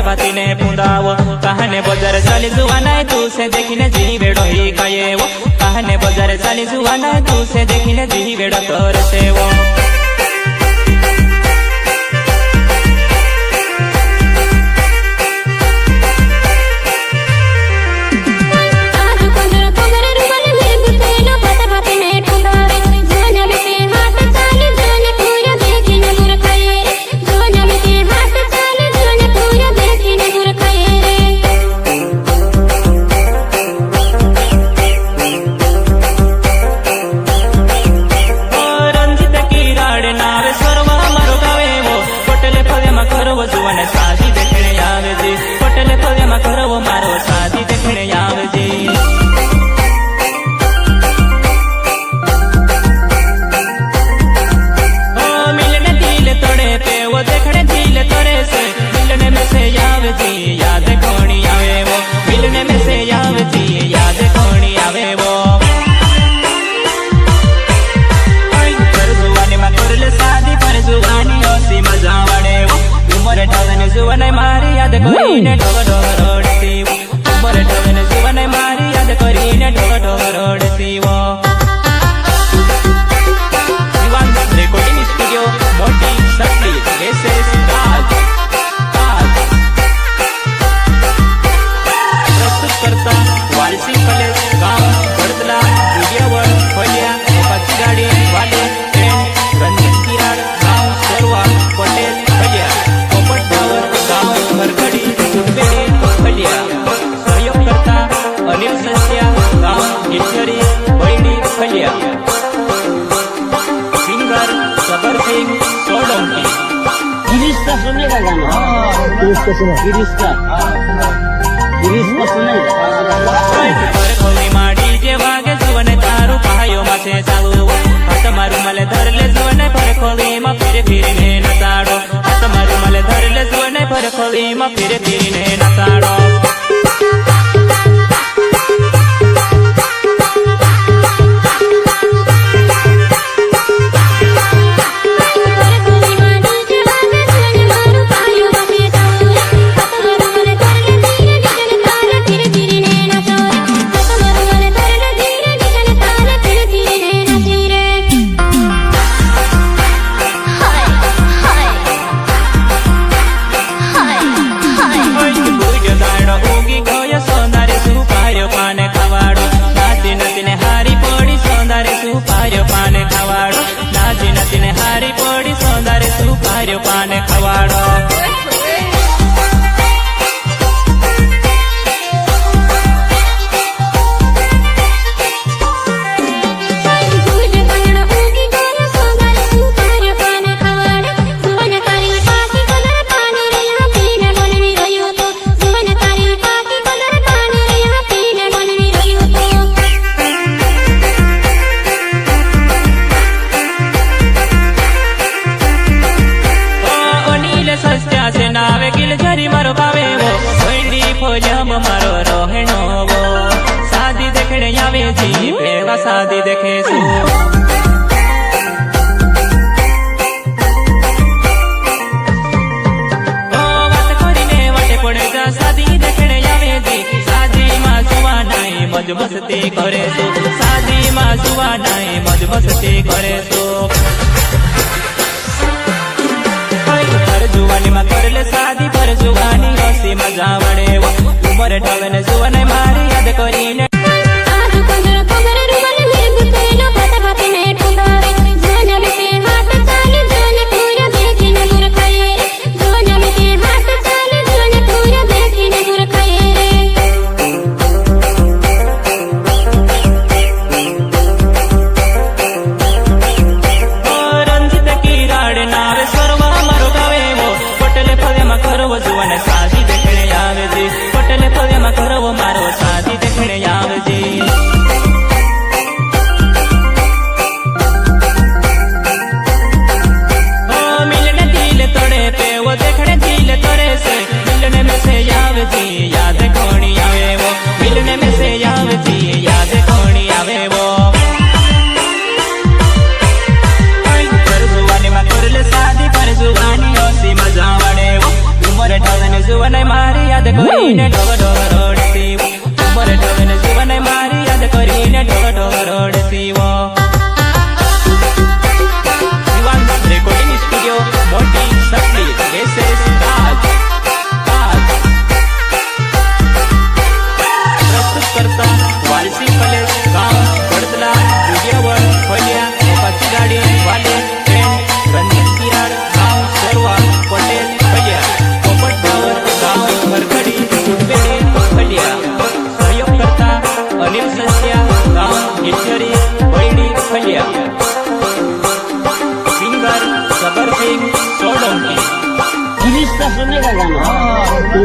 भाती ने पुंदावो कहने बजार चाली जुआना तू से देखिने जी बेड़ो ही खाए वो कहने बजार चाली जुआना तू से देखिने जी बेड़ो करते वो शादी देखने आवे जी पटेल फले में करो मारो शादी देखने आवे जी मिलने दिल तोड़े पे वो देखने दिल तोड़े से मिलने में से आवे जी याद कोनी आवे वो मिलने में से आवे जी याद कोनी आवे वो पर जुवानी में कर ले शादी पर जुवानी ओसी मजा वड़े वो उमर ढवने जुवने मारी याद करीने ढोग ढोग रोड़ती वो उमर ढवने जुवने मारी याद करीने ढोग ढोग रोड़ती वो दीवान रिकॉर्डिंग स्टूडियो मोटी सकली एसएस राज प्रस्तुत करता वालसी कॉलेज गांव बड़दला विजयवाड़ फलिया पाची गाड़ी वाले ट्रेन रंजन किराड़ गांव सरवा पटेल फलिया सहयोग करता अनिल सस्या गांव गिरचरी बैडी फलिया सिंगर सबर सिंह सोलंकी गिरीश का सुनने का गाना गिरीश का सुना गिरीश का सुने माड़ी जे वागे जुवने तारू पायो माथे चालू हाथ मारू मले धरले जुवने पर खोली मा फिर फिरने नताड़ो हाथ मारू मले धरले जुवने पर खोली मा फिर फिरने नताड़ो हारी पड़ी सौंदर्य सुपार्यो पाने खवाड़ो नावे गिल झरी मारो पावे वो कोई फोजम मारो रोहनो वो शादी देखने आवे जी बेवा शादी देखे सो बात करीने वाटे पड़े जा शादी देखने आवे जी शादी मां जुआ नहीं मौज मस्ती करे सो शादी मां जुआ नहीं मौज मस्ती करे सो जुवानी में कर ले शादी पर जुवानी हसी मजा वड़े वो उमर ढवने जुवने मारी याद करीने शादी देखने आवे जी पटेल फले में करो मारो शादी देखने आवे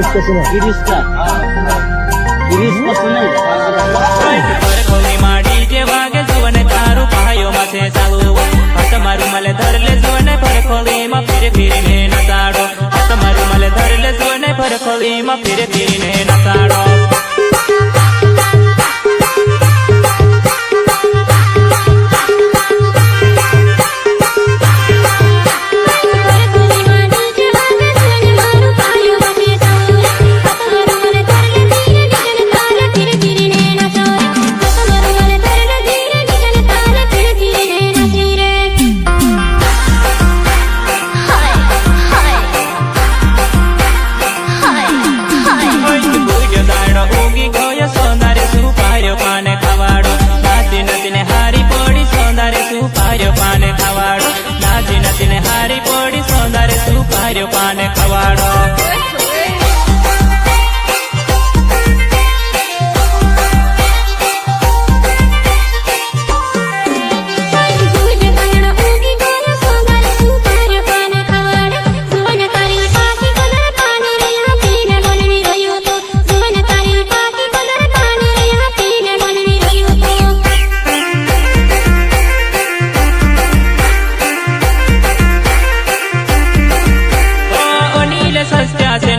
गिरीश कसं नाही પરખોલી માડી જે વાગે જુવને તારું પાયો માથે સાવું તમારું મલે ધરલે જુવને પરખોલીમાં ફીરે ફીરીને નસાડો તમારું મલે ધરલે જુવને પરખોલીમાં ફીરે ફીરીને નસાડો પાને ખવાડો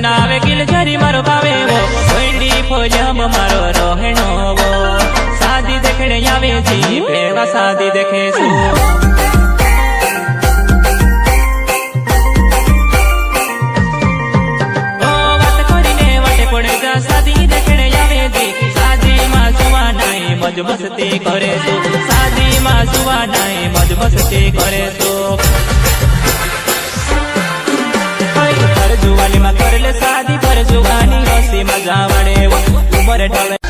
નાવે ગિલ જરી મારો ભાવે વો કોઈડી ફોજમ મારો રોહેણો વો સાદી દેખણે આવે જી પેવા સાદી દેખે સુ ઓ વાત કરીને વાટે પડે જા સાદી દેખણે આવે જી સાદી માં સુવા નાઈ મજ મસ્તી કરે સુ સાદી માં સુવા નાઈ મજ મસ્તી કરે સુ જુવાની માં કરલે સાદી પર જુવાની હસી મજા વડે ઉમર ઢળે